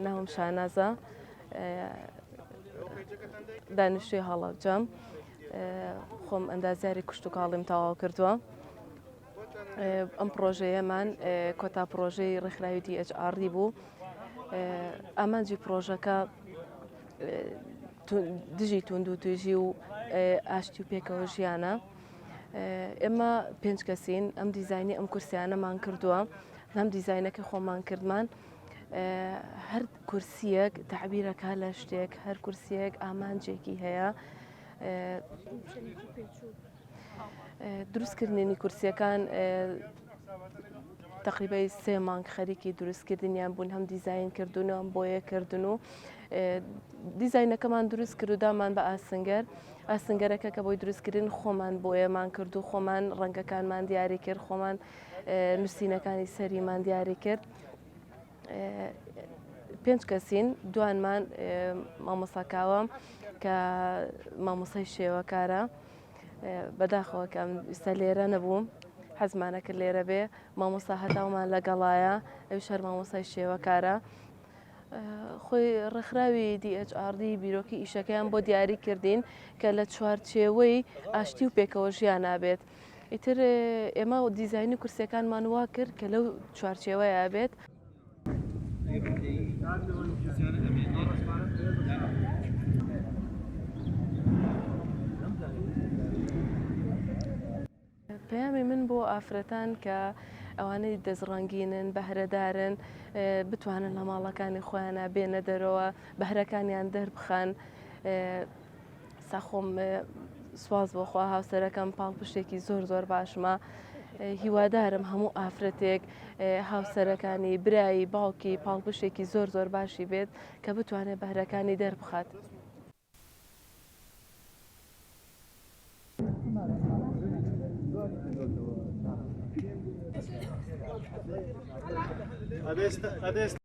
ناوم شانازە دانیشتوی هەڵەبجەم خۆم ئەندازیاری کوشت و کاڵیم تەواو کردووە ئەم پرۆژەیەمان کۆتا پرۆژەی ڕێکخراوی DHR بوو ئامانجی پرۆژەکە دژی توند و توێژی و ئاشتی و پێکەوە ژیانە ئێمە 5 کەسین ئەم دیزایانی ئەم کورسیانەمان کردووە ئەم دیزاینەکە خۆمان کردمان هەر کورسیەک تعبیرەکە لە شتێک هەر کورسیەک ئامانجێکی هەیە دروستکردنی کورسیەکان تقریبای 3 مانگ خەریکی دروستکردنیان بوون هەم دیزاین کردوون و ئەم بۆیەکردن و دیزاینەکەمان دروست کرد و دامان بە ئاسنگەرەکە کە بۆی دروستکردن خۆمان بۆیەمان کرد و خۆمان ڕەنگەکانمان دیاری کرد خۆمان نووسینەکانی سەریمان دیاری کرد 5 کەسین دوانمان مامۆساکاوە کە مامۆسای شێوەکارە بەداخەوە کە ئێستا لێرە نەبووم حەزمانەکرد لێرە بێ مامۆستا هەتاومان لەگەڵایە ئەویش هەر مامۆسای شێوەکارە خۆی ڕێکخراوی DHR بیرۆکی ئیشەکەیان بۆ دیاری کردین کە لە چوارچێوەی ئاشتی و پێکەوە ژیان نابێت ئیتر ئێمە دیزاینی کورسەکانمان وا کرد کە لەو چوارچێوەیە بێت پەیامی من بۆ ئافرەتان کە ئەوانەی دەزڕەنگینن بەهرەدارن بتوانن لە ماڵەکانی خۆیانە بێنە دەرەوە بەهرەکانیان دەربخەن ساخۆم سواز بۆخوا هاوسەرەکەم پاڵپشتێکی زۆر باشمە هیوادارم هەموو ئافرەتێک هاوسەرەکانی برایی باوکی پاڵپشتێکی زۆر باشی بێت کە بتوانێت بەهرەکانی دەربخات. Adesso